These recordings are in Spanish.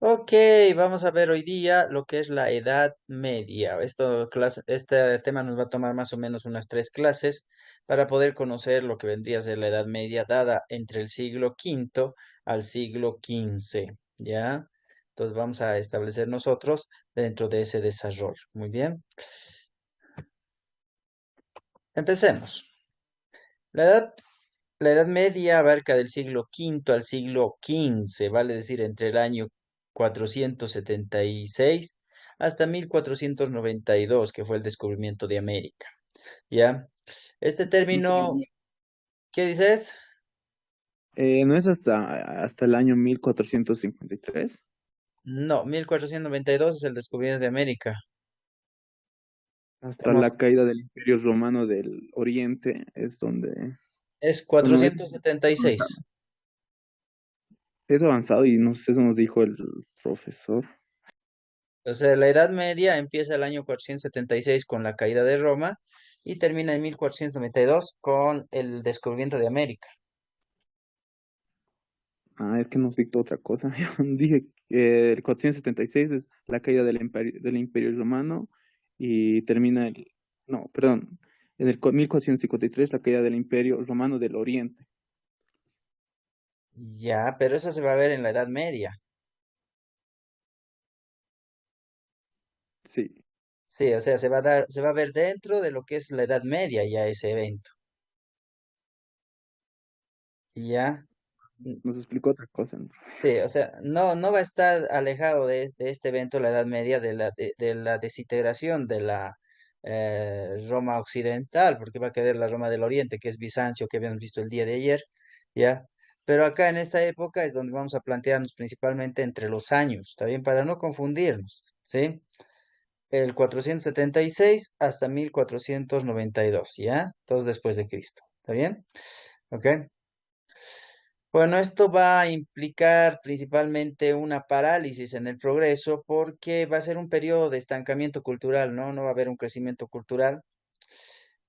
Ok, vamos a ver hoy día lo que es la Edad Media. Este tema nos va a tomar más o menos unas 3 clases para poder conocer lo que vendría a ser la Edad Media dada entre el siglo V al siglo XV, ¿ya? Entonces vamos a establecer nosotros dentro de ese desarrollo. Muy bien, empecemos. La edad La Edad Media abarca del siglo V al siglo XV, vale decir, entre el año 476 hasta 1492, que fue el descubrimiento de América. ¿Ya? Este No sé, término, ¿qué dices? ¿no es hasta el año 1453? No, 1492 es el descubrimiento de América. Hasta Estamos, la caída del Imperio Romano del Oriente es donde, es bueno, es 476. avanzado. Es avanzado y no sé, eso nos dijo el profesor. O sea, la Edad Media empieza el año 476 con la caída de Roma y termina en 1492 con el descubrimiento de América. Ah, es que nos dictó otra cosa. Yo dije que el 476 es la caída del Imperio Romano y termina no, perdón, en el 1453 la caída del Imperio Romano del Oriente. Ya, pero eso se va a ver en la Edad Media. Sí, Sí, o sea, se va a ver dentro de lo que es la Edad Media ya ese evento. Ya, mm, nos explicó otra cosa, ¿no? sí, o sea, no va a estar alejado de este evento la Edad Media de la desintegración de la Roma occidental, porque va a quedar la Roma del Oriente, que es Bizancio, que habíamos visto el día de ayer, ya. Pero acá en esta época es donde vamos a plantearnos principalmente entre los años, ¿está bien? Para no confundirnos, ¿sí? El 476 hasta 1492, ¿ya? Todos después de Cristo, ¿está bien? ¿Ok? Bueno, esto va a implicar principalmente una parálisis en el progreso porque va a ser un periodo de estancamiento cultural, ¿no? No va a haber un crecimiento cultural.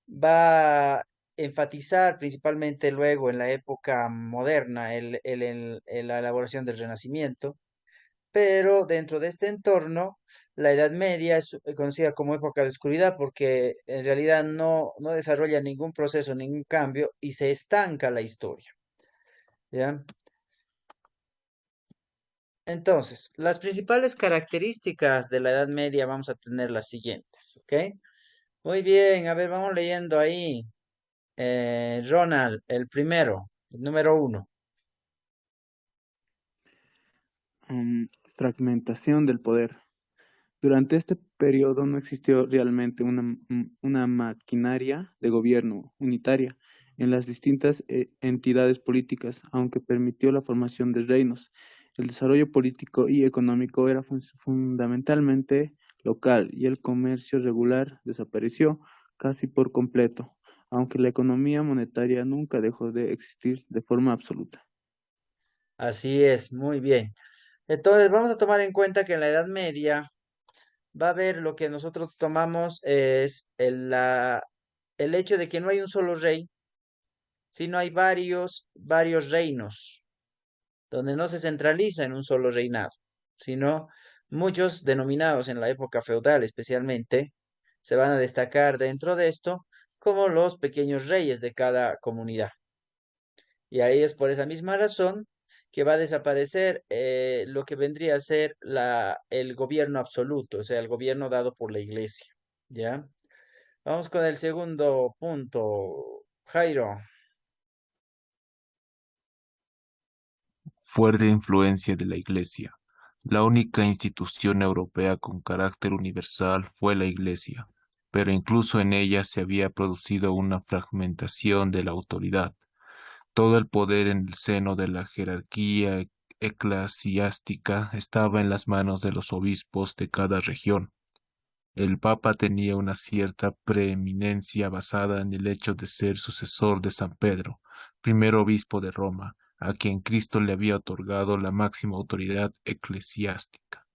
Va a enfatizar principalmente luego en la época moderna la elaboración del Renacimiento, pero dentro de este entorno, la Edad Media es conocida como época de oscuridad porque en realidad no desarrolla ningún proceso, ningún cambio y se estanca la historia, ¿ya? Entonces, las principales características de la Edad Media vamos a tener las siguientes, ¿ok? Muy bien, a ver, vamos leyendo ahí. Ronald, el primero, el número 1. Mm, Fragmentación del poder. Durante este periodo no existió realmente una maquinaria de gobierno unitaria en las distintas entidades políticas, aunque permitió la formación de reinos. El desarrollo político y económico era fundamentalmente local y el comercio regular desapareció casi por completo, aunque la economía monetaria nunca dejó de existir de forma absoluta. Así es, muy bien. Entonces, vamos a tomar en cuenta que en la Edad Media va a haber lo que nosotros tomamos es el hecho de que no hay un solo rey, sino hay varios reinos, donde no se centraliza en un solo reinado, sino muchos denominados en la época feudal especialmente, se van a destacar dentro de esto como los pequeños reyes de cada comunidad. Y ahí es por esa misma razón que va a desaparecer lo que vendría a ser el gobierno absoluto, o sea, el gobierno dado por la iglesia. ¿Ya? Vamos con el segundo punto. Jairo. Fuerte influencia de la Iglesia. La única institución europea con carácter universal fue la Iglesia, pero incluso en ella se había producido una fragmentación de la autoridad. Todo el poder en el seno de la jerarquía eclesiástica estaba en las manos de los obispos de cada región. El Papa tenía una cierta preeminencia basada en el hecho de ser sucesor de San Pedro, primer obispo de Roma, a quien Cristo le había otorgado la máxima autoridad eclesiástica.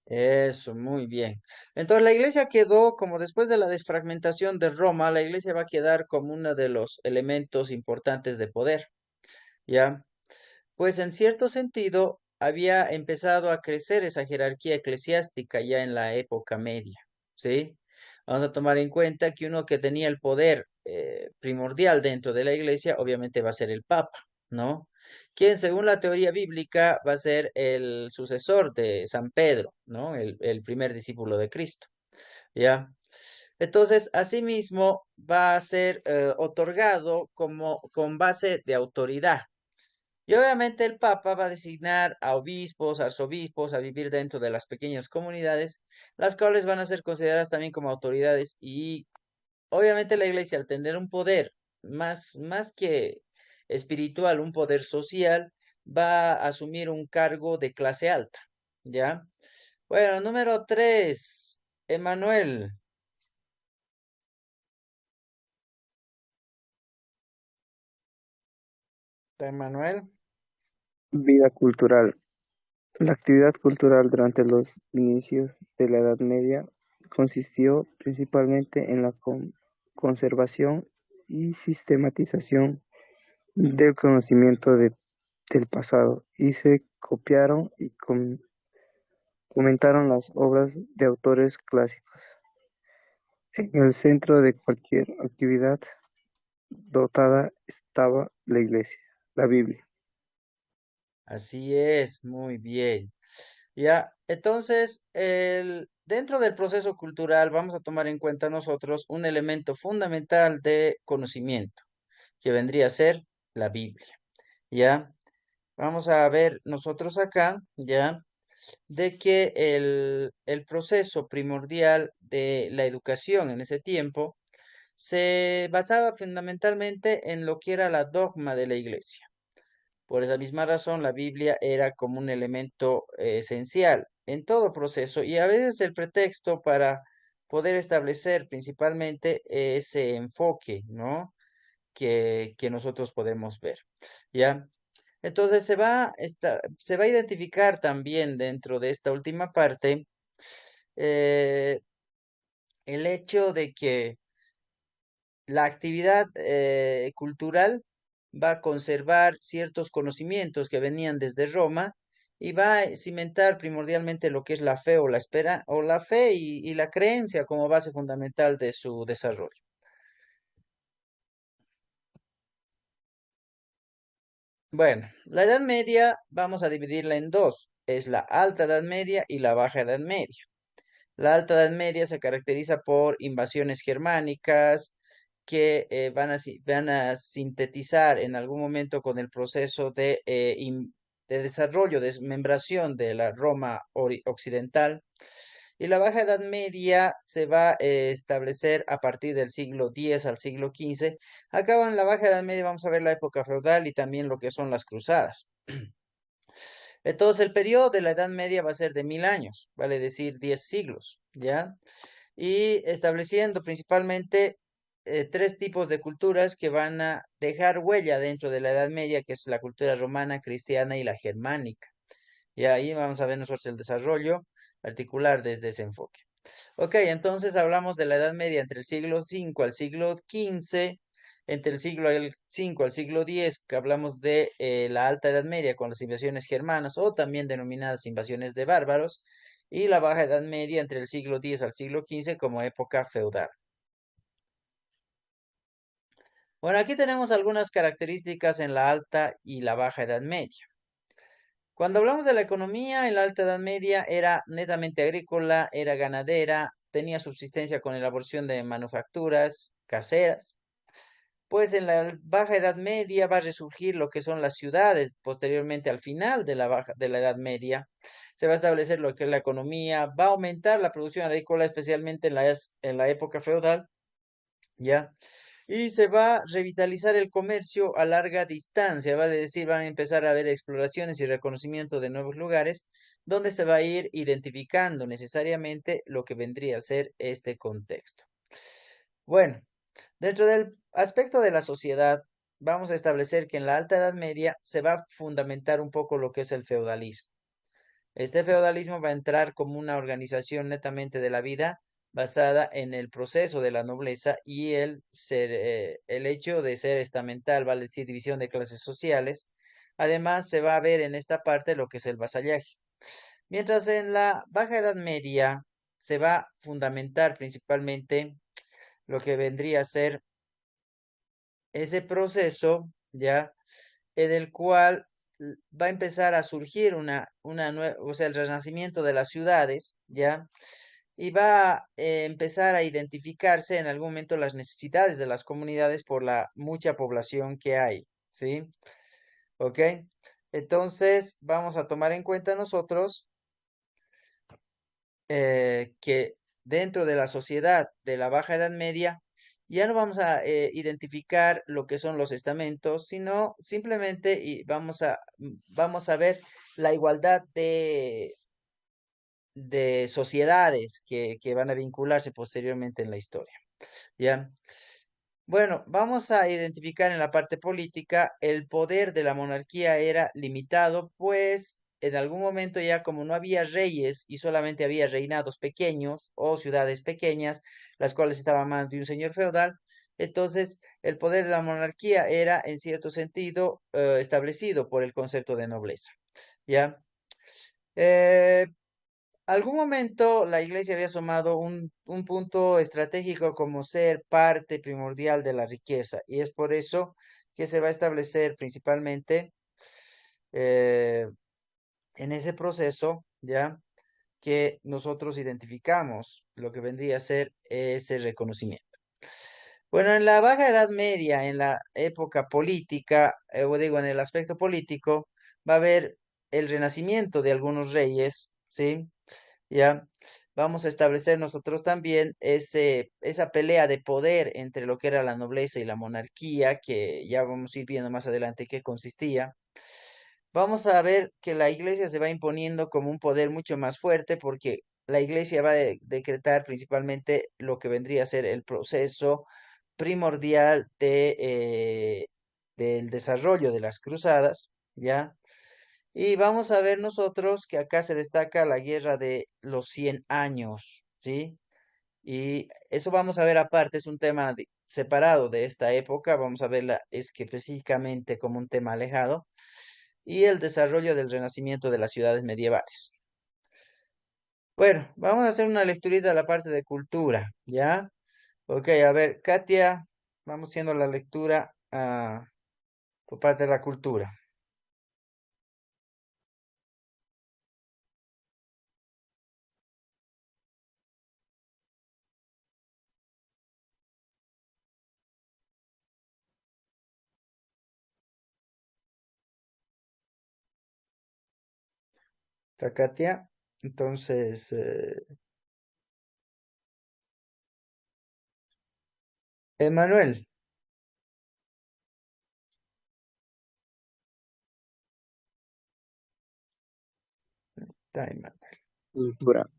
Eso, muy bien. Entonces la iglesia quedó como después de la desfragmentación de Roma, la iglesia va a quedar como uno de los elementos importantes de poder, ¿ya? Pues en cierto sentido, había empezado a crecer esa jerarquía eclesiástica ya en la época media, ¿sí? Vamos a tomar en cuenta que uno que tenía el poder primordial dentro de la iglesia, obviamente va a ser el Papa, ¿no? Quien según la teoría bíblica va a ser el sucesor de San Pedro, ¿no? El primer discípulo de Cristo, ¿ya? Entonces, asimismo, va a ser otorgado como con base de autoridad. Y obviamente el Papa va a designar a obispos, arzobispos, a vivir dentro de las pequeñas comunidades, las cuales van a ser consideradas también como autoridades. Y obviamente la iglesia, al tener un poder más que espiritual, un poder social, va a asumir un cargo de clase alta, ¿ya? Bueno, número 3, Emanuel. Emanuel. Vida cultural. La actividad cultural durante los inicios de la Edad Media consistió principalmente en la conservación y sistematización del conocimiento del pasado y se copiaron y comentaron las obras de autores clásicos. En el centro de cualquier actividad dotada estaba la Iglesia, la Biblia. Así es, muy bien. Ya, entonces, dentro del proceso cultural vamos a tomar en cuenta nosotros un elemento fundamental de conocimiento, que vendría a ser la Biblia. Ya, vamos a ver nosotros acá, ya, de que el proceso primordial de la educación en ese tiempo se basaba fundamentalmente en lo que era la dogma de la iglesia. Por esa misma razón, la Biblia era como un elemento esencial en todo proceso y a veces el pretexto para poder establecer principalmente ese enfoque, ¿no? Que nosotros podemos ver, ¿ya? Entonces se va a identificar también dentro de esta última parte eh, el hecho de que la actividad cultural va a conservar ciertos conocimientos que venían desde Roma y va a cimentar primordialmente lo que es la fe o la espera o la fe y la creencia como base fundamental de su desarrollo. Bueno, la Edad Media vamos a dividirla en dos, es la Alta Edad Media y la Baja Edad Media. La Alta Edad Media se caracteriza por invasiones germánicas que van a sintetizar en algún momento con el proceso de desarrollo, desmembración de la Roma occidental. Y la Baja Edad Media se va a establecer a partir del siglo X al siglo XV. Acá en la Baja Edad Media vamos a ver la época feudal y también lo que son las cruzadas. Entonces, el periodo de la Edad Media va a ser de 1000 años, vale decir 10 siglos, ¿ya? Y estableciendo principalmente tres tipos de culturas que van a dejar huella dentro de la Edad Media, que es la cultura romana, cristiana y la germánica. Y ahí vamos a ver nosotros el desarrollo particular desde ese enfoque. Ok, entonces hablamos de la Edad Media entre el siglo V al siglo XV, entre el siglo V al siglo X, que hablamos de la Alta Edad Media con las invasiones germanas o también denominadas invasiones de bárbaros, y la Baja Edad Media entre el siglo X al siglo XV como época feudal. Bueno, aquí tenemos algunas características en la Alta y la Baja Edad Media. Cuando hablamos de la economía, en la Alta Edad Media era netamente agrícola, era ganadera, tenía subsistencia con elaboración de manufacturas caseras. Pues en la Baja Edad Media va a resurgir lo que son las ciudades. Posteriormente, al final de la Edad Media, se va a establecer lo que es la economía, va a aumentar la producción agrícola, especialmente en la época feudal, ¿ya? Y se va a revitalizar el comercio a larga distancia, vale decir, van a empezar a haber exploraciones y reconocimiento de nuevos lugares, donde se va a ir identificando necesariamente lo que vendría a ser este contexto. Bueno, dentro del aspecto de la sociedad, vamos a establecer que en la Alta Edad Media se va a fundamentar un poco lo que es el feudalismo. Este feudalismo va a entrar como una organización netamente de la vida basada en el proceso de la nobleza y el hecho de ser estamental, vale decir, división de clases sociales, Además, se va a ver en esta parte lo que es el vasallaje. Mientras en la Baja Edad Media se va a fundamentar principalmente lo que vendría a ser ese proceso, ¿ya? En el cual va a empezar a surgir o sea, el renacimiento de las ciudades, ¿ya? Y va a empezar a identificarse en algún momento las necesidades de las comunidades por la mucha población que hay, ¿sí? ¿Ok? Entonces, vamos a tomar en cuenta nosotros que dentro de la sociedad de la Baja Edad Media ya no vamos a identificar lo que son los estamentos, sino simplemente vamos a ver la igualdad de sociedades que van a vincularse posteriormente en la historia. ¿Ya? Bueno, vamos a identificar en la parte política el poder de la monarquía era limitado, pues en algún momento ya como no había reyes y solamente había reinados pequeños o ciudades pequeñas, las cuales estaban a manos de un señor feudal, entonces el poder de la monarquía era en cierto sentido establecido por el concepto de nobleza. ¿Ya? Eh, Algún momento la iglesia había asomado un punto estratégico como ser parte primordial de la riqueza y es por eso que se va a establecer principalmente eh, en ese proceso, ¿ya? Que nosotros identificamos lo que vendría a ser ese reconocimiento. Bueno, en la Baja Edad Media, en la época política, o digo, en el aspecto político, va a haber el renacimiento de algunos reyes, ¿sí? ¿Ya? Vamos a establecer nosotros también esa pelea de poder entre lo que era la nobleza y la monarquía, que ya vamos a ir viendo más adelante qué consistía. Vamos a ver que la iglesia se va imponiendo como un poder mucho más fuerte porque la iglesia va a decretar principalmente lo que vendría a ser el proceso primordial del desarrollo de las cruzadas, ¿ya? Y vamos a ver nosotros que acá se destaca la guerra de los 100 años, ¿sí? Y eso vamos a ver aparte, es un tema separado de esta época, vamos a verla es que específicamente como un tema alejado, y el desarrollo del renacimiento de las ciudades medievales. Bueno, vamos a hacer una lecturita de la parte de cultura, ¿ya? Ok, a ver, Katia, vamos haciendo la lectura por parte de la cultura. ¿Está Katia? Entonces, Emanuel. Está Emanuel. Cultura.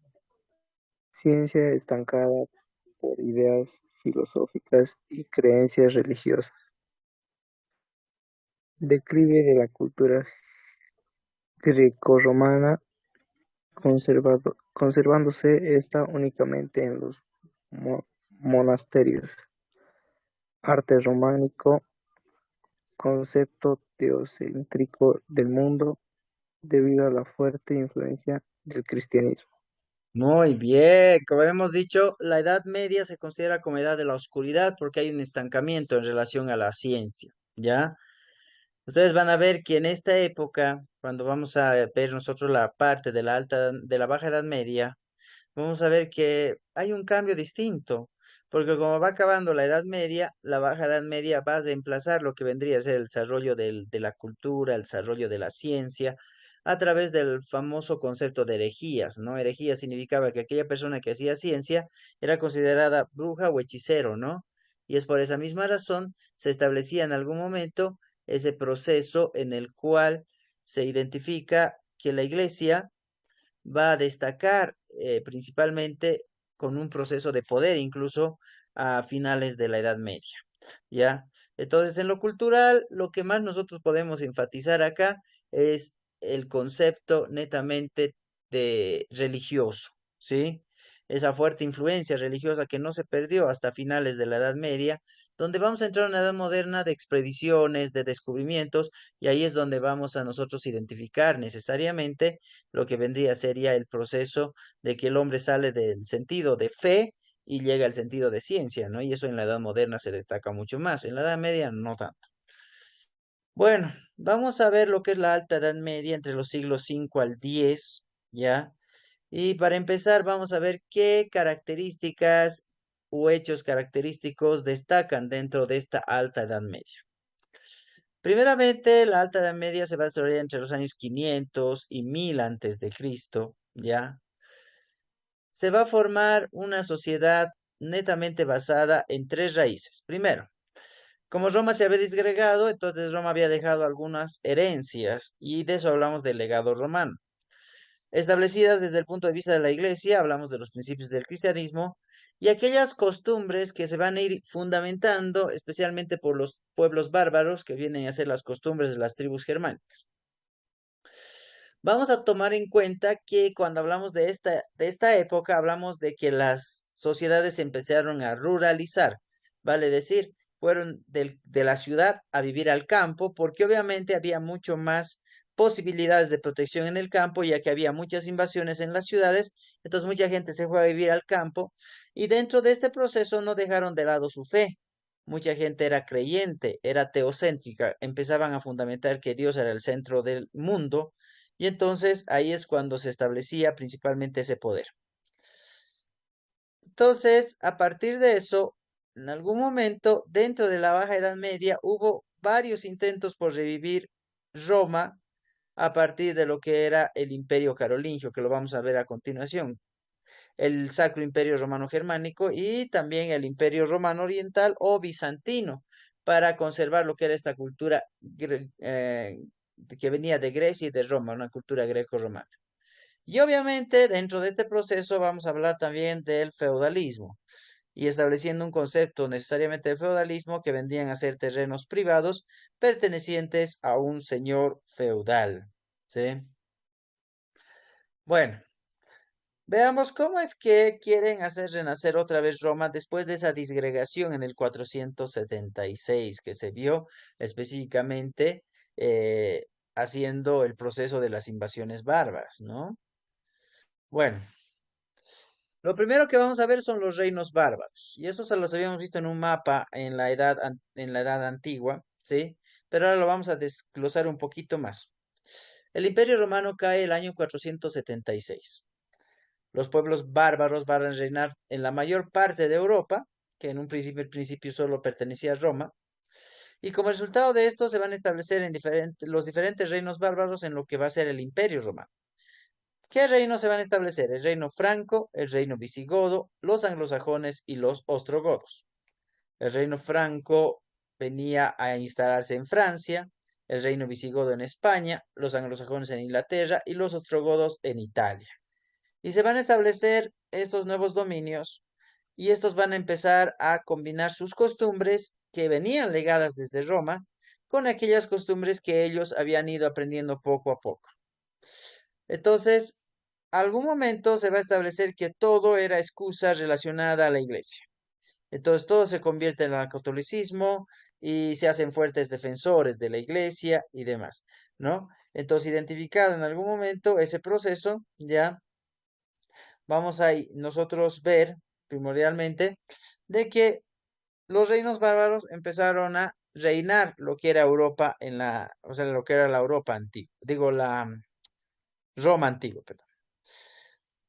Ciencia estancada por ideas filosóficas y creencias religiosas. Declive de la cultura grecorromana, conservándose esta únicamente en los monasterios. Arte románico, concepto teocéntrico del mundo debido a la fuerte influencia del cristianismo. Muy bien, como hemos dicho, la Edad Media se considera como edad de la oscuridad porque hay un estancamiento en relación a la ciencia, ¿ya? Ustedes van a ver que en esta época, cuando vamos a ver nosotros la parte de la Baja Edad Media, vamos a ver que hay un cambio distinto, porque como va acabando la Edad Media, la Baja Edad Media va a reemplazar lo que vendría a ser el desarrollo de la cultura, el desarrollo de la ciencia, a través del famoso concepto de herejías, ¿no? Herejía significaba que aquella persona que hacía ciencia era considerada bruja o hechicero, ¿no? Y es por esa misma razón se establecía en algún momento ese proceso en el cual se identifica que la iglesia va a destacar principalmente con un proceso de poder, incluso a finales de la Edad Media, ¿ya? Entonces, en lo cultural, lo que más nosotros podemos enfatizar acá es el concepto netamente de religioso, ¿sí? esa fuerte influencia religiosa que no se perdió hasta finales de la Edad Media, donde vamos a entrar en una edad moderna de expediciones, de descubrimientos, y ahí es donde vamos a nosotros identificar necesariamente lo que vendría sería el proceso de que el hombre sale del sentido de fe y llega al sentido de ciencia, ¿no? Y eso en la Edad Moderna se destaca mucho más, en la Edad Media no tanto. Bueno, vamos a ver lo que es la Alta Edad Media entre los siglos 5 al 10, ¿ya? Y para empezar, vamos a ver qué características o hechos característicos destacan dentro de esta Alta Edad Media. Primeramente, la Alta Edad Media se va a desarrollar entre los años 500 y 1000 antes de Cristo, ¿ya? Se va a formar una sociedad netamente basada en tres raíces. Primero, como Roma se había disgregado, entonces Roma había dejado algunas herencias y de eso hablamos del legado romano. Establecidas desde el punto de vista de la iglesia, hablamos de los principios del cristianismo y aquellas costumbres que se van a ir fundamentando, especialmente por los pueblos bárbaros que vienen a ser las costumbres de las tribus germánicas. Vamos a tomar en cuenta que cuando hablamos de esta época, hablamos de que las sociedades empezaron a ruralizar, vale decir, fueron de la ciudad a vivir al campo, porque obviamente había mucho más posibilidades de protección en el campo, ya que había muchas invasiones en las ciudades, entonces mucha gente se fue a vivir al campo, y dentro de este proceso no dejaron de lado su fe. Mucha gente era creyente, era teocéntrica, empezaban a fundamentar que Dios era el centro del mundo, y entonces ahí es cuando se establecía principalmente ese poder. Entonces, a partir de eso, en algún momento, dentro de la Baja Edad Media, hubo varios intentos por revivir Roma a partir de lo que era el Imperio Carolingio, que lo vamos a ver a continuación, el Sacro Imperio Romano Germánico y también el Imperio Romano Oriental o Bizantino, para conservar lo que era esta cultura que venía de Grecia y de Roma, una cultura greco-romana. Y obviamente dentro de este proceso vamos a hablar también del feudalismo y estableciendo un concepto necesariamente de feudalismo que vendrían a ser terrenos privados pertenecientes a un señor feudal. ¿Sí? Bueno, veamos cómo es que quieren hacer renacer otra vez Roma después de esa disgregación en el 476 que se vio específicamente haciendo el proceso de las invasiones bárbaras, ¿no? Bueno, lo primero que vamos a ver son los reinos bárbaros, y eso se los habíamos visto en un mapa en en la edad antigua, ¿sí? Pero ahora lo vamos a desglosar un poquito más. El Imperio Romano cae el año 476. Los pueblos bárbaros van a reinar en la mayor parte de Europa, que en un principio, el principio solo pertenecía a Roma, y como resultado de esto se van a establecer en los diferentes reinos bárbaros en lo que va a ser el Imperio Romano. ¿Qué reinos se van a establecer? El reino franco, el reino visigodo, los anglosajones y los ostrogodos. El reino franco venía a instalarse en Francia, el reino visigodo en España, los anglosajones en Inglaterra y los ostrogodos en Italia. Y se van a establecer estos nuevos dominios y estos van a empezar a combinar sus costumbres que venían legadas desde Roma con aquellas costumbres que ellos habían ido aprendiendo poco a poco. Entonces, algún momento se va a establecer que todo era excusa relacionada a la iglesia. Entonces, todo se convierte en el catolicismo y se hacen fuertes defensores de la iglesia y demás, ¿no? Entonces, identificado en algún momento ese proceso, ya vamos a nosotros ver primordialmente de que los reinos bárbaros empezaron a reinar lo que era Europa o sea, lo que era la Europa antigua, digo, la Roma antigua, perdón.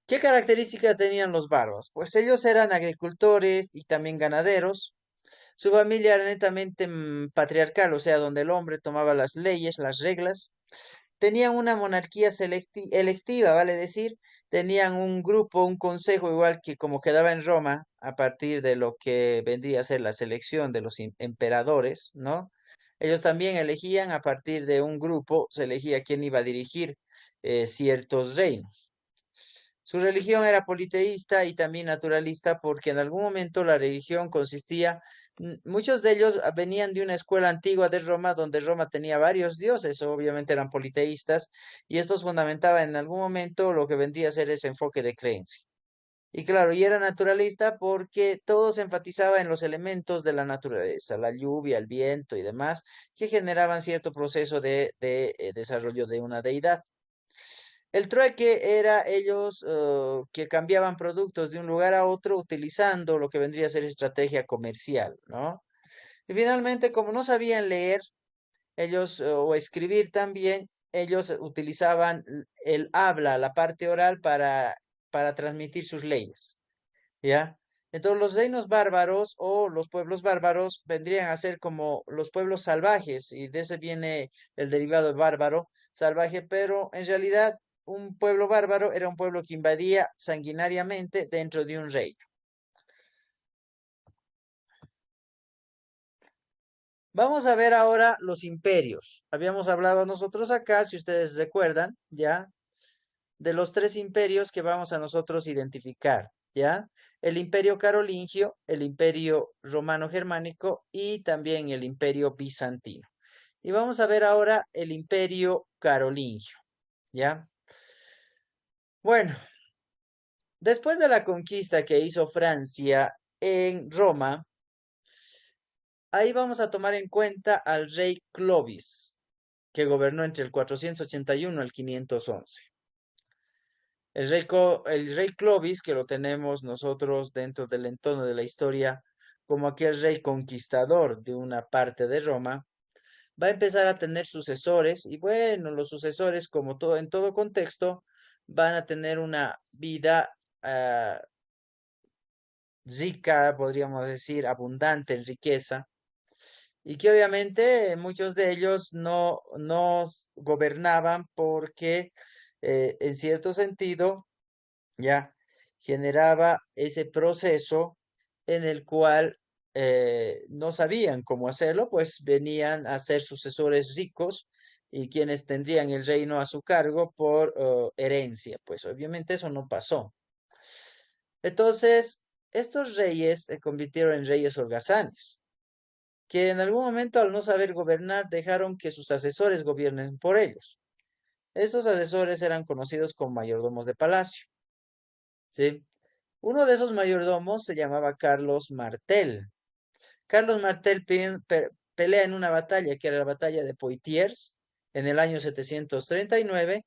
¿Qué características tenían los bárbaros? Pues ellos eran agricultores y también ganaderos. Su familia era netamente patriarcal, o sea, donde el hombre tomaba las leyes, las reglas. Tenían una monarquía electiva, vale decir, tenían un grupo, un consejo, igual que como quedaba en Roma, a partir de lo que vendría a ser la selección de los emperadores, ¿no? Ellos también elegían a partir de un grupo, se elegía quién iba a dirigir ciertos reinos. Su religión era politeísta y también naturalista porque en algún momento la religión consistía, muchos de ellos venían de una escuela antigua de Roma donde Roma tenía varios dioses, obviamente eran politeístas y estos fundamentaban en algún momento lo que vendría a ser ese enfoque de creencia. Y claro, y era naturalista porque todo se enfatizaba en los elementos de la naturaleza, la lluvia, el viento y demás, que generaban cierto proceso de desarrollo de una deidad. El trueque era ellos que cambiaban productos de un lugar a otro utilizando lo que vendría a ser estrategia comercial, ¿no? Y finalmente, como no sabían leer, ellos o escribir también, ellos utilizaban el habla, la parte oral para transmitir sus leyes, ¿ya? Entonces los reinos bárbaros o los pueblos bárbaros vendrían a ser como los pueblos salvajes y de ese viene el derivado de bárbaro, salvaje, pero en realidad un pueblo bárbaro era un pueblo que invadía sanguinariamente dentro de un reino. Vamos a ver ahora los imperios. Habíamos hablado nosotros acá, si ustedes recuerdan, ¿ya? De los tres imperios que vamos a nosotros identificar, ¿ya? El imperio carolingio, el imperio romano-germánico y también el imperio bizantino. Y vamos a ver ahora el imperio carolingio, ¿ya? Bueno, después de la conquista que hizo Francia en Roma, ahí vamos a tomar en cuenta al rey Clovis, que gobernó entre el 481 al 511. El rey Clovis, que lo tenemos nosotros dentro del entorno de la historia como aquel rey conquistador de una parte de Roma, va a empezar a tener sucesores y bueno, los sucesores, como todo en todo contexto, van a tener una vida rica, podríamos decir, abundante en riqueza y que obviamente muchos de ellos no gobernaban porque en cierto sentido ya generaba ese proceso en el cual no sabían cómo hacerlo, pues venían a ser sucesores ricos y quienes tendrían el reino a su cargo por herencia. Pues obviamente eso no pasó. Entonces, estos reyes se convirtieron en reyes holgazanes, que en algún momento al no saber gobernar dejaron que sus asesores gobiernen por ellos. Estos asesores eran conocidos como mayordomos de palacio, ¿sí? Uno de esos mayordomos se llamaba Carlos Martel. Carlos Martel pelea en una batalla, que era la batalla de Poitiers, en el año 739,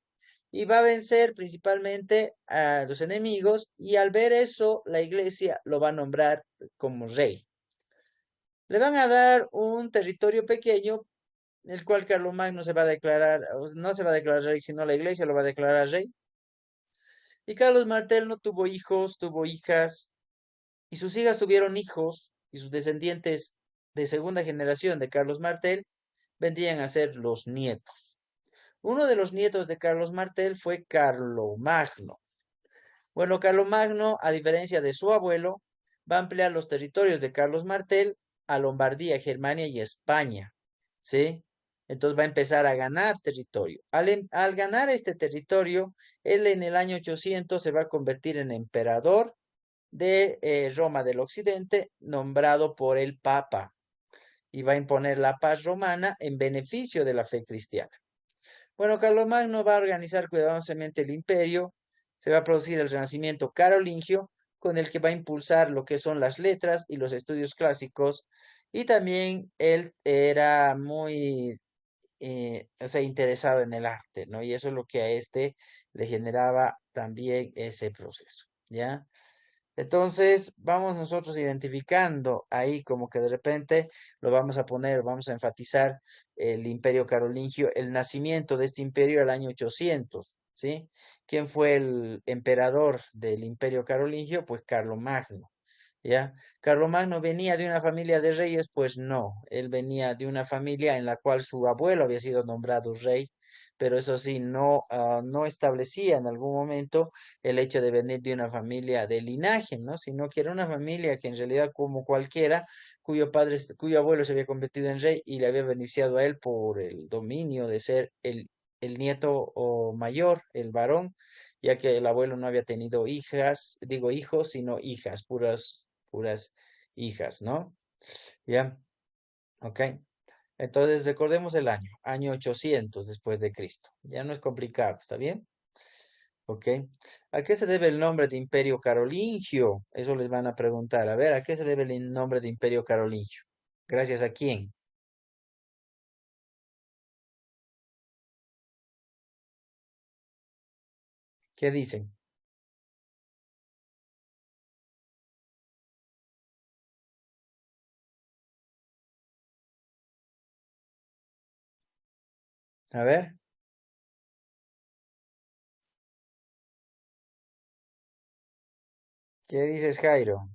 y va a vencer principalmente a los enemigos, y al ver eso, la iglesia lo va a nombrar como rey. Le van a dar un territorio pequeño, el cual Carlomagno se va a declarar, no se va a declarar rey, sino la iglesia lo va a declarar rey. Y Carlos Martel no tuvo hijos, tuvo hijas, y sus hijas tuvieron hijos, y sus descendientes de segunda generación de Carlos Martel vendrían a ser los nietos. Uno de los nietos de Carlos Martel fue Carlomagno. Bueno, Carlomagno, a diferencia de su abuelo, va a ampliar los territorios de Carlos Martel a Lombardía, Germania y España, ¿sí? Entonces va a empezar a ganar territorio. Al ganar este territorio, él en el año 800 se va a convertir en emperador de Roma del Occidente, nombrado por el Papa, y va a imponer la paz romana en beneficio de la fe cristiana. Bueno, Carlomagno va a organizar cuidadosamente el imperio, se va a producir el renacimiento carolingio, con el que va a impulsar lo que son las letras y los estudios clásicos, y también él era muy o sea, interesado en el arte, ¿no? Y eso es lo que a este le generaba también ese proceso, ¿ya? Entonces, vamos nosotros identificando ahí como que de repente lo vamos a poner, vamos a enfatizar el imperio carolingio, el nacimiento de este imperio el año 800, ¿sí? ¿Quién fue el emperador del imperio carolingio? Pues Carlomagno, ¿ya? Carlomagno venía de una familia de reyes, pues no, él venía de una familia en la cual su abuelo había sido nombrado rey, pero eso sí, no establecía en algún momento el hecho de venir de una familia de linaje, ¿no? Sino que era una familia que en realidad como cualquiera, cuyo abuelo se había convertido en rey y le había beneficiado a él por el dominio de ser el nieto o mayor, el varón, ya que el abuelo no había tenido hijas, digo hijos, sino hijas, puras hijas, ¿no? ¿Ya? Ok. Entonces recordemos el año 800 después de Cristo. Ya no es complicado, ¿está bien? ¿Ok? ¿A qué se debe el nombre de Imperio Carolingio? Eso les van a preguntar. A ver, ¿a qué se debe el nombre de Imperio Carolingio? ¿Gracias a quién? ¿Qué dicen? A ver, ¿qué dices, Jairo?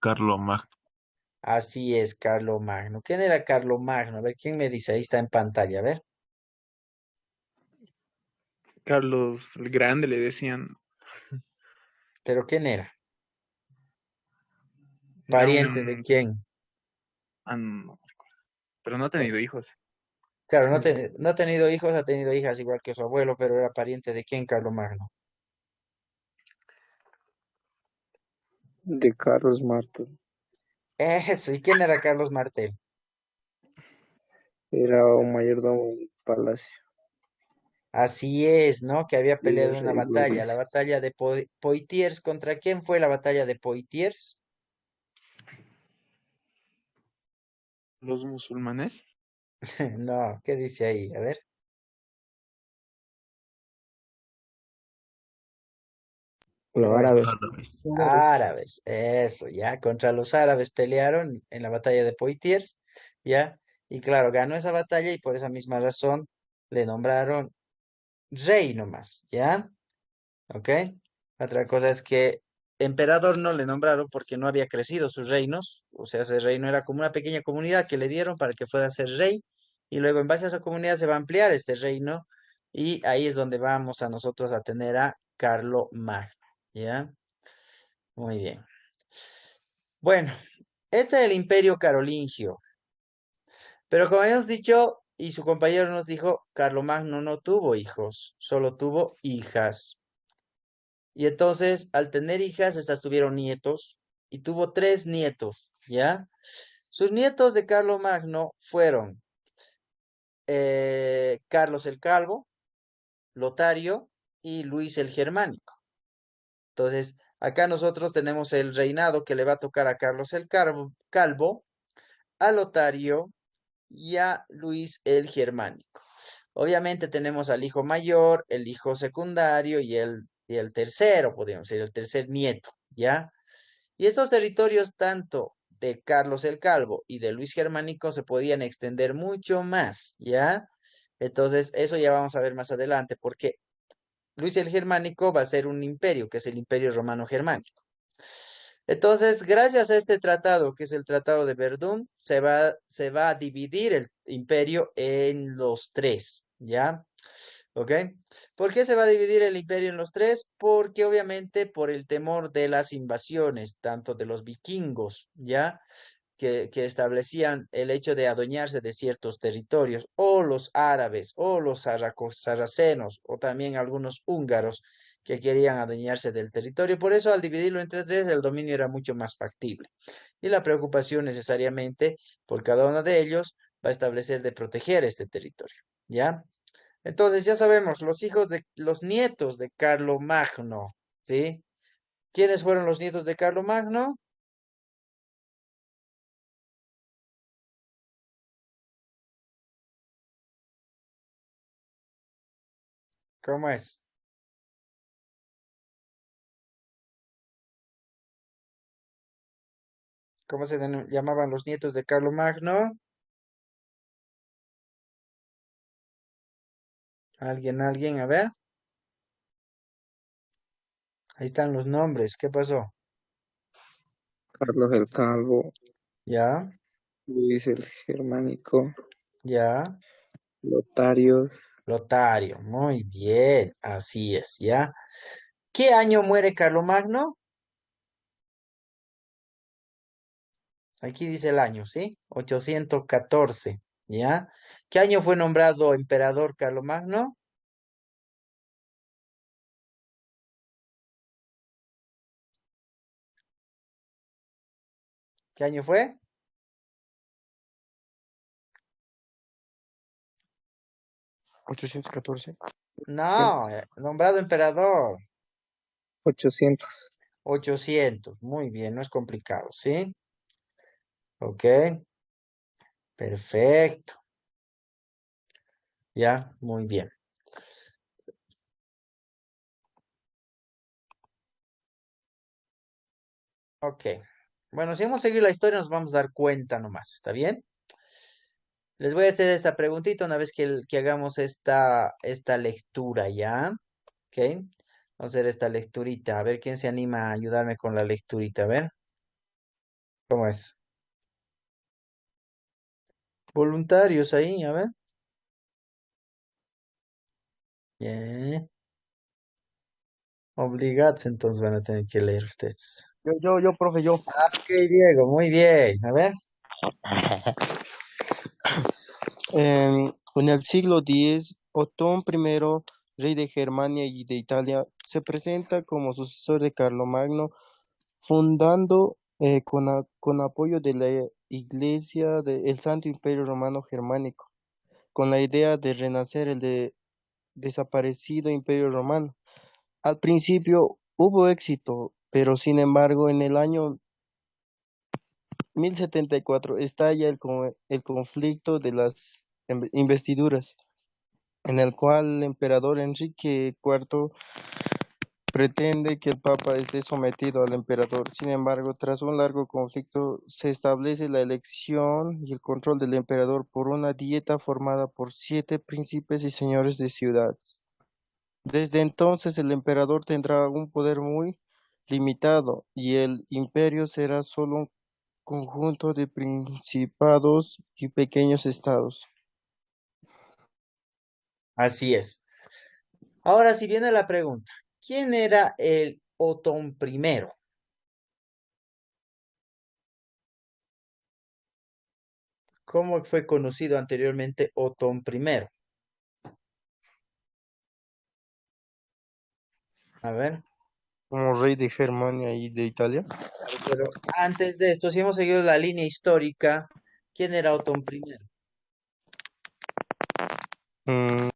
Carlomagno. Así es, Carlomagno. ¿Quién era Carlomagno? A ver, ¿quién me dice? Ahí está en pantalla, a ver. Carlos el Grande le decían, ¿Pero quién era? era ¿Pariente de un, quién? no recuerdo, pero no ha Eh, tenido hijos. Claro, no ha tenido hijos, ha tenido hijas igual que su abuelo, pero era pariente de quién, Carlomagno. de Carlos Martel. Eso, ¿y quién era Carlos Martel? Era un mayordomo del palacio Así es, ¿no? Que había del peleado una rey batalla, Boris. la batalla de Poitiers. ¿Contra quién fue la batalla de Poitiers? Los musulmanes, No, ¿qué dice ahí? A ver. Los ¿Cómo es? árabes. Árabes. Árabes, eso, ya, contra los árabes pelearon en la batalla de Poitiers, ya, y claro, ganó esa batalla y por esa misma razón le nombraron rey nomás, ¿ya? ¿Ok? Otra cosa es que emperador no le nombraron porque no había crecido sus reinos, o sea, ese reino era como una pequeña comunidad que le dieron para que fuera a ser rey, y luego en base a esa comunidad se va a ampliar este reino, y ahí es donde vamos a nosotros a tener a Carlo Magno, ¿ya? Muy bien. Bueno, este es el Imperio Carolingio, pero como habíamos dicho, y su compañero nos dijo, Carlomagno no tuvo hijos, solo tuvo hijas. Y entonces, al tener hijas, estas tuvieron nietos, y tuvo tres nietos, ¿ya? Sus nietos de Carlomagno fueron Carlos el Calvo, Lotario y Luis el Germánico. Entonces, acá nosotros tenemos el reinado que le va a tocar a Carlos el Calvo, a Lotario y a Luis el Germánico. Obviamente tenemos al hijo mayor, el hijo secundario y el tercero, podríamos decir, el tercer nieto, ¿ya? Y estos territorios, tanto de Carlos el Calvo y de Luis Germánico, se podían extender mucho más, ¿ya? Entonces, eso ya vamos a ver más adelante, porque Luis el Germánico va a ser un imperio, que es el Imperio Romano Germánico. Entonces, gracias a este tratado, que es el Tratado de Verdún, se va a dividir el imperio en los tres, ¿ya? ¿Ok? ¿Por qué se va a dividir el imperio en los tres? Porque obviamente por el temor de las invasiones, tanto de los vikingos, ¿ya? Que establecían el hecho de adueñarse de ciertos territorios, o los árabes, o los sarracenos, o también algunos húngaros que querían adueñarse del territorio. Por eso, al dividirlo entre tres, el dominio era mucho más factible. Y la preocupación necesariamente por cada uno de ellos va a establecer de proteger este territorio, ¿ya? Entonces, ya sabemos, los nietos de Carlomagno, ¿sí? ¿Quiénes fueron los nietos de Carlomagno? ¿Cómo es? ¿Cómo se llamaban los nietos de Carlomagno? ¿Alguien? A ver, ahí están los nombres. ¿Qué pasó? Carlos el Calvo, Ya, Luis el Germánico, ya. Lotarios, Lotario, muy bien, así es, ¿ya? ¿Qué año muere Carlomagno? Aquí dice el año, ¿sí? 814, ¿ya? ¿Qué año fue nombrado emperador Carlomagno? ¿Qué año fue? 814. No, nombrado emperador. 800. 800. Muy bien, no es complicado, ¿sí? Ok, perfecto. Ya, muy bien. Ok. Bueno, si vamos a seguir la historia, nos vamos a dar cuenta nomás, ¿está bien? Les voy a hacer esta preguntita una vez que hagamos esta lectura, ¿ya? Ok. Vamos a hacer esta lecturita. A ver quién se anima a ayudarme con la lecturita. A ver, ¿cómo es? Voluntarios ahí, a ver. Bien. Obligados, entonces van a tener que leer ustedes. Profe, yo. Ok, Diego, muy bien. A ver. En el siglo X, Otón I, rey de Germania y de Italia, se presenta como sucesor de Carlomagno, fundando con apoyo de la Iglesia del Santo Imperio Romano Germánico, con la idea de renacer el desaparecido Imperio Romano. Al principio hubo éxito, pero sin embargo en el año 1074 estalla el conflicto de las investiduras, en el cual el emperador Enrique IV pretende que el papa esté sometido al emperador. Sin embargo, tras un largo conflicto, se establece la elección y el control del emperador por una dieta formada por 7 príncipes y señores de ciudades. Desde entonces, el emperador tendrá un poder muy limitado y el imperio será solo un conjunto de principados y pequeños estados. Así es. Ahora, si viene la pregunta, ¿quién era el Otón primero? ¿Cómo fue conocido anteriormente Otón primero? A ver, Como rey de Germania y de Italia. claro, pero antes de esto, si hemos seguido la línea histórica, ¿quién era Otón primero? Mm,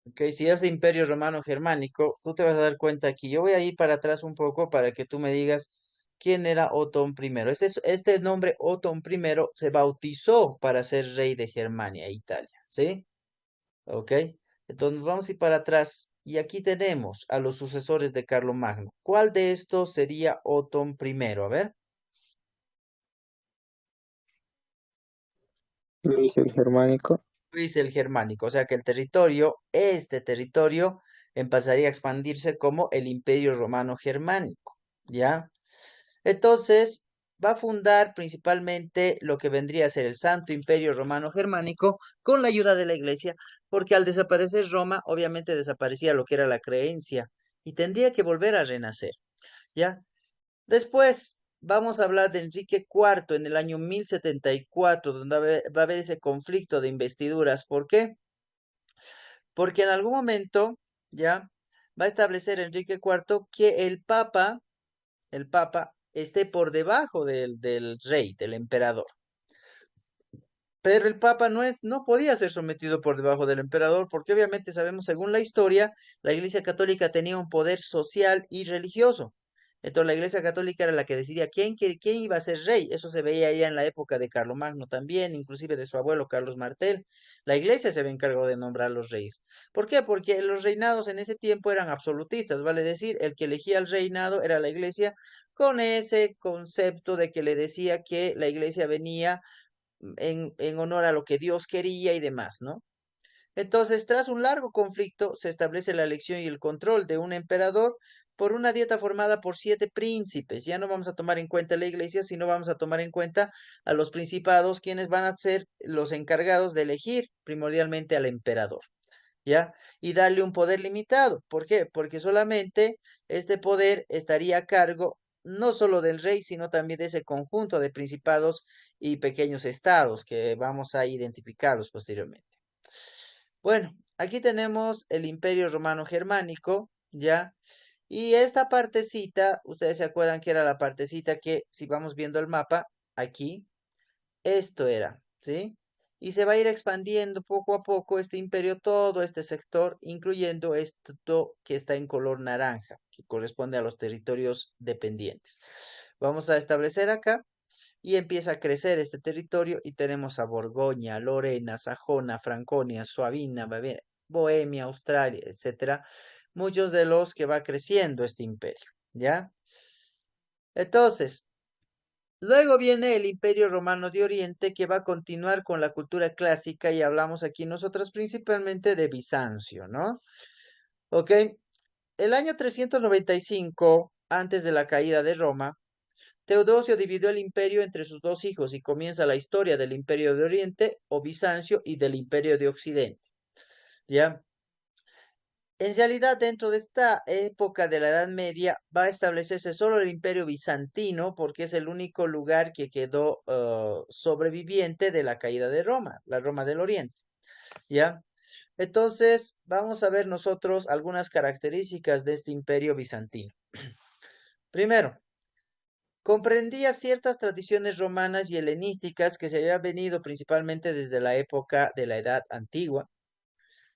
Ok, si es de Imperio Romano Germánico, tú te vas a dar cuenta aquí. Yo voy a ir para atrás un poco para que tú me digas quién era Otón primero. Este nombre Otón primero se bautizó para ser rey de Germania e Italia, ¿sí? Ok, entonces vamos a ir para atrás y aquí tenemos a los sucesores de Carlomagno. ¿Cuál de estos sería Otón primero? A ver, Luis el Germánico. Luis el Germánico, o sea que este territorio, empezaría a expandirse como el Imperio Romano Germánico, ¿ya? Entonces, va a fundar principalmente lo que vendría a ser el Santo Imperio Romano Germánico con la ayuda de la Iglesia, porque al desaparecer Roma, obviamente desaparecía lo que era la creencia y tendría que volver a renacer, ¿ya? Después vamos a hablar de Enrique IV en el año 1074, donde va a haber ese conflicto de investiduras. ¿Por qué? Porque en algún momento, ¿ya? Va a establecer Enrique IV que el papa esté por debajo del rey, del emperador. Pero el papa no podía ser sometido por debajo del emperador, porque obviamente sabemos, según la historia, la Iglesia Católica tenía un poder social y religioso. Entonces la Iglesia Católica era la que decidía quién iba a ser rey. Eso se veía ya en la época de Carlomagno también, inclusive de su abuelo Carlos Martel. La Iglesia se había encargado de nombrar los reyes. ¿Por qué? Porque los reinados en ese tiempo eran absolutistas, vale decir, el que elegía el reinado era la Iglesia, con ese concepto de que le decía que la Iglesia venía en honor a lo que Dios quería y demás, ¿no? Entonces, tras un largo conflicto, se establece la elección y el control de un emperador por una dieta formada por 7 príncipes. Ya no vamos a tomar en cuenta la iglesia, sino vamos a tomar en cuenta a los principados, quienes van a ser los encargados de elegir primordialmente al emperador. ¿Ya? Y darle un poder limitado. ¿Por qué? Porque solamente este poder estaría a cargo no solo del rey, sino también de ese conjunto de principados y pequeños estados que vamos a identificarlos posteriormente. Bueno, aquí tenemos el Imperio Romano Germánico, ¿ya? Y esta partecita, ustedes se acuerdan que era la partecita que, si vamos viendo el mapa, aquí, Esto era, ¿sí? Y se va a ir expandiendo poco a poco este imperio, todo este sector, incluyendo esto que está en color naranja, que corresponde a los territorios dependientes. Vamos a establecer acá y empieza a crecer este territorio y tenemos a Borgoña, Lorena, Sajona, Franconia, Suabia, Bohemia, Australia, etcétera, muchos de los que va creciendo este imperio, ¿ya? Entonces, luego viene el Imperio Romano de Oriente que va a continuar con la cultura clásica y hablamos aquí nosotros principalmente de Bizancio, ¿no? Ok, el año 395, antes de la caída de Roma, Teodosio dividió el imperio entre sus dos hijos y comienza la historia del Imperio de Oriente o Bizancio y del Imperio de Occidente, ¿ya? En realidad, dentro de esta época de la Edad Media va a establecerse solo el Imperio Bizantino porque es el único lugar que quedó sobreviviente de la caída de Roma, la Roma del Oriente, ¿ya? Entonces, vamos a ver nosotros algunas características de este Imperio Bizantino. Primero, comprendía ciertas tradiciones romanas y helenísticas que se habían venido principalmente desde la época de la Edad Antigua.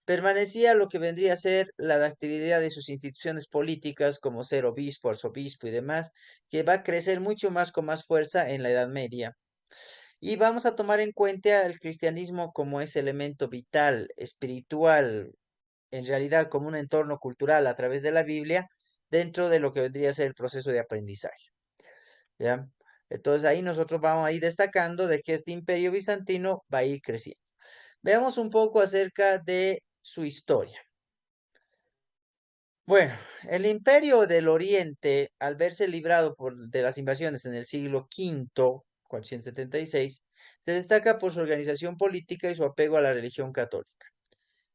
Permanecía lo que vendría a ser la actividad de sus instituciones políticas, como ser obispo, arzobispo y demás, que va a crecer mucho más con más fuerza en la Edad Media. Y vamos a tomar en cuenta el cristianismo como ese elemento vital, espiritual, en realidad como un entorno cultural a través de la Biblia, dentro de lo que vendría a ser el proceso de aprendizaje. ¿Ya? Entonces ahí nosotros vamos a ir destacando de que este imperio bizantino va a ir creciendo. Veamos un poco acerca de su historia. Bueno, el imperio del Oriente, al verse librado de las invasiones en el siglo V, 476, se destaca por su organización política y su apego a la religión católica.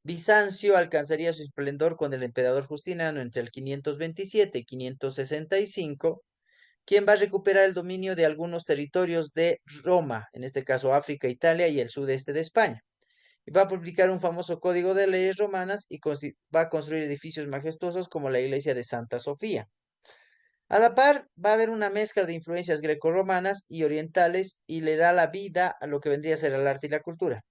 Bizancio alcanzaría su esplendor con el emperador Justiniano entre el 527 y 565, quien va a recuperar el dominio de algunos territorios de Roma, en este caso África, Italia y el sudeste de España. Y va a publicar un famoso código de leyes romanas y va a construir edificios majestuosos como la iglesia de Santa Sofía. A la par, va a haber una mezcla de influencias grecorromanas y orientales y le da la vida a lo que vendría a ser el arte y la cultura.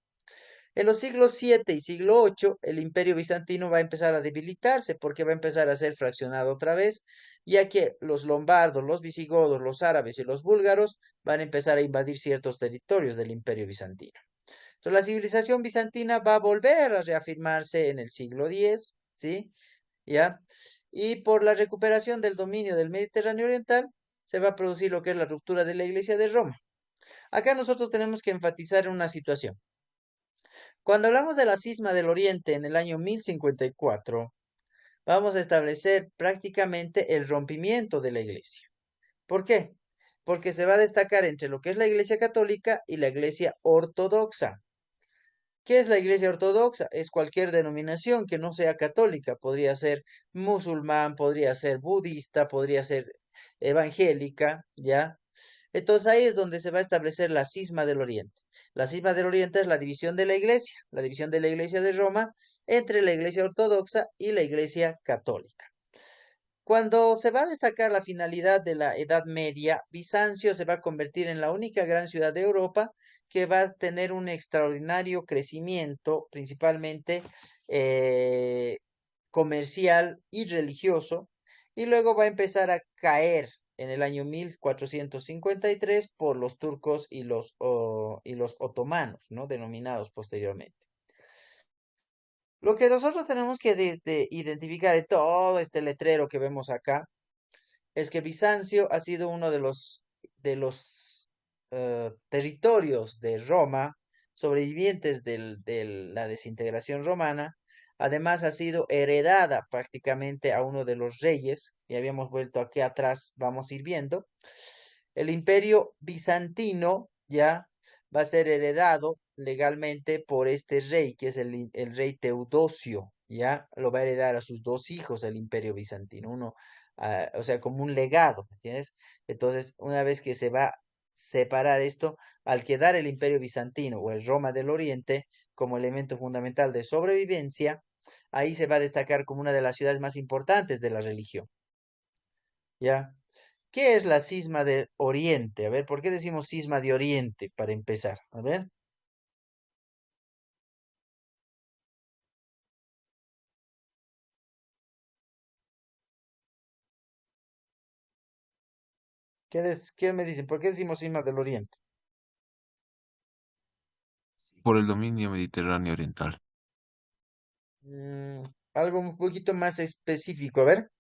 En los siglos 7 y siglo 8, el imperio bizantino va a empezar a debilitarse porque va a empezar a ser fraccionado otra vez, ya que los lombardos, los visigodos, los árabes y los búlgaros van a empezar a invadir ciertos territorios del imperio bizantino. Entonces, la civilización bizantina va a volver a reafirmarse en el siglo X, ¿sí? ¿Ya? Y por la recuperación del dominio del Mediterráneo Oriental, se va a producir lo que es la ruptura de la Iglesia de Roma. Acá nosotros tenemos que enfatizar una situación. Cuando hablamos de la cisma del Oriente en el año 1054, vamos a establecer prácticamente el rompimiento de la Iglesia. ¿Por qué? Porque se va a destacar entre lo que es la Iglesia católica y la Iglesia ortodoxa. ¿Qué es la Iglesia ortodoxa? Es cualquier denominación que no sea católica. Podría ser musulmán, podría ser budista, podría ser evangélica, ¿ya? Entonces ahí es donde se va a establecer la cisma del Oriente. La cisma del Oriente es la división de la división de la Iglesia de Roma entre la Iglesia ortodoxa y la Iglesia católica. Cuando se va a destacar la finalidad de la Edad Media, Bizancio se va a convertir en la única gran ciudad de Europa que va a tener un extraordinario crecimiento, principalmente eh, comercial y religioso, y luego va a empezar a caer en el año 1453 por los turcos y los otomanos, ¿no? Denominados posteriormente. Lo que nosotros tenemos que identificar de todo este letrero que vemos acá es que Bizancio ha sido uno de los territorios de Roma sobrevivientes de la desintegración romana. Además, ha sido heredada prácticamente a uno de los reyes, y habíamos vuelto aquí atrás, vamos a ir viendo. El imperio bizantino ya va a ser heredado legalmente por este rey, que es el rey Teodosio, ya lo va a heredar a sus dos hijos el imperio bizantino, uno, o sea, como un legado, ¿me entiendes? Entonces, una vez que se va a separar esto, al quedar el imperio bizantino o el Roma del Oriente como elemento fundamental de sobrevivencia, ahí se va a destacar como una de las ciudades más importantes de la religión, ¿ya? ¿qué es la cisma de Oriente? A ver, ¿por qué decimos cisma de Oriente para empezar? A ver, ¿qué me dicen? ¿Por qué decimos cisma del Oriente? Por el dominio mediterráneo oriental. Mm, algo un poquito más específico, a ver.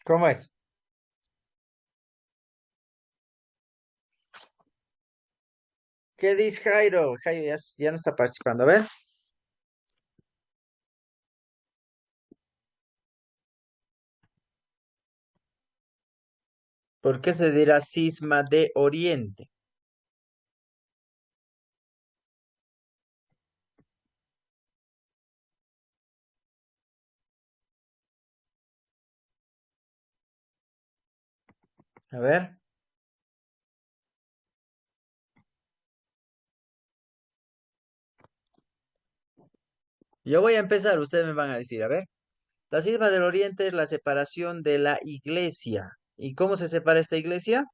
¿Cómo es? ¿Qué dice Jairo? Jairo ya no está participando. A ver, ¿por qué se dirá cisma de Oriente? A ver, yo voy a empezar, ustedes me van a decir, a ver. La cisma del Oriente es la separación de la iglesia. ¿Y cómo se separa esta iglesia?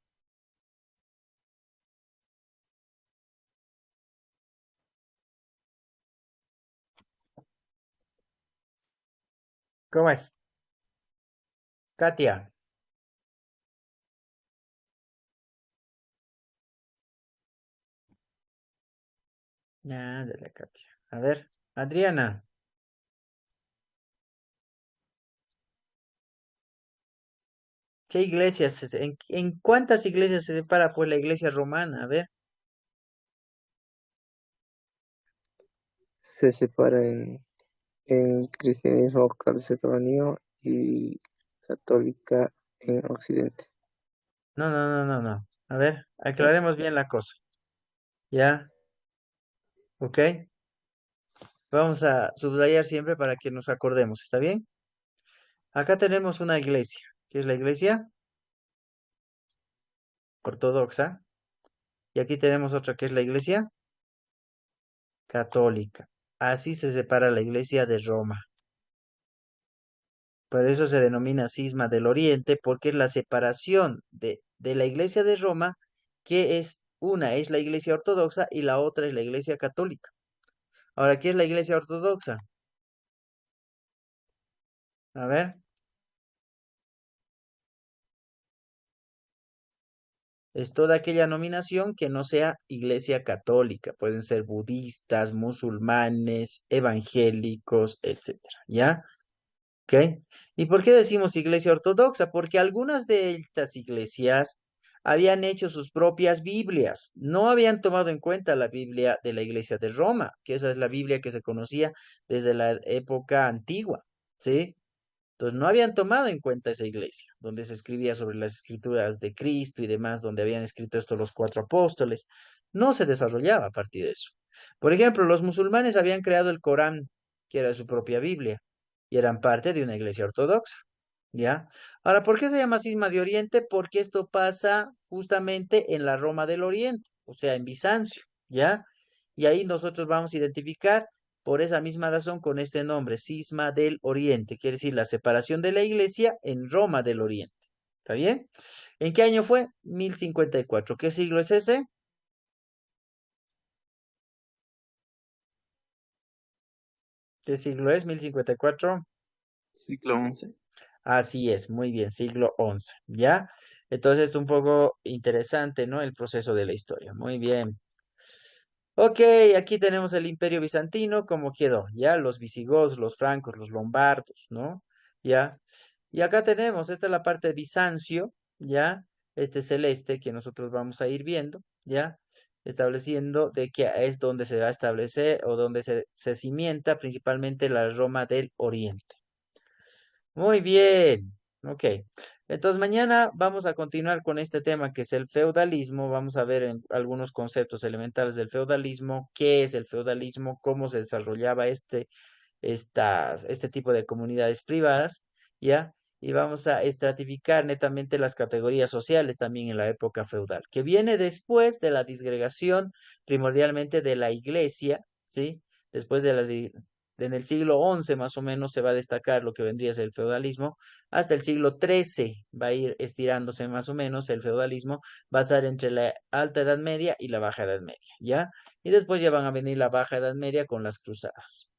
¿Cómo es? Katia. Nada de la Katia. A ver, Adriana. ¿Qué iglesias? ¿En cuántas iglesias se separa pues la iglesia romana? A ver, Se separa en cristianismo calcedonio y católica en Occidente. no, no, no, no, no. A ver, aclaremos bien la cosa. ¿Ya? ¿Ok? Vamos a subrayar siempre para que nos acordemos. ¿Está bien? Acá tenemos una iglesia, que es la iglesia ortodoxa. Y aquí tenemos otra que es la iglesia católica. Así se separa la iglesia de Roma. Por eso se denomina cisma del Oriente, porque es la separación de la iglesia de Roma, que es una es la iglesia ortodoxa y la otra es la iglesia católica. Ahora, ¿qué es la iglesia ortodoxa? A ver, es toda aquella nominación que no sea iglesia católica. Pueden ser budistas, musulmanes, evangélicos, etcétera, ¿ya? ¿Ok? ¿Y por qué decimos iglesia ortodoxa? Porque algunas de estas iglesias habían hecho sus propias Biblias, no habían tomado en cuenta la Biblia de la iglesia de Roma, que esa es la Biblia que se conocía desde la época antigua, ¿sí? Entonces no habían tomado en cuenta esa iglesia, donde se escribía sobre las escrituras de Cristo y demás, donde habían escrito esto los cuatro apóstoles. No se desarrollaba a partir de eso. Por ejemplo, los musulmanes habían creado el Corán, que era su propia Biblia, y eran parte de una iglesia ortodoxa. ¿Ya? Ahora, ¿por qué se llama cisma de Oriente? Porque esto pasa justamente en la Roma del Oriente, o sea, en Bizancio, ¿ya? Y ahí nosotros vamos a identificar por esa misma razón con este nombre, cisma del Oriente, quiere decir la separación de la iglesia en Roma del Oriente. ¿Está bien? ¿En qué año fue? 1054. ¿Qué siglo es ese? ¿Qué siglo es? 1054. Siglo XI. Así es, muy bien, siglo XI, ¿ya? Entonces es un poco interesante, ¿no? El proceso de la historia. Muy bien. Ok, aquí tenemos el Imperio Bizantino, ¿cómo quedó? Ya, los visigodos, los francos, los lombardos, ¿no? Ya. Y acá tenemos, esta es la parte de Bizancio, ¿ya? Este celeste que nosotros vamos a ir viendo, ¿ya? Estableciendo de que es donde se va a establecer o donde se cimienta principalmente la Roma del Oriente. Muy bien, ok. Entonces mañana vamos a continuar con este tema que es el feudalismo. Vamos a ver algunos conceptos elementales del feudalismo, qué es el feudalismo, cómo se desarrollaba este tipo de comunidades privadas, ¿ya? y vamos a estratificar netamente las categorías sociales también en la época feudal, que viene después de la disgregación primordialmente de la iglesia, ¿sí? Después en el siglo XI más o menos se va a destacar lo que vendría a ser el feudalismo, hasta el siglo XIII va a ir estirándose más o menos el feudalismo, va a estar entre la alta edad media y la baja edad media, ¿ya? Y después ya van a venir la baja edad media con las cruzadas.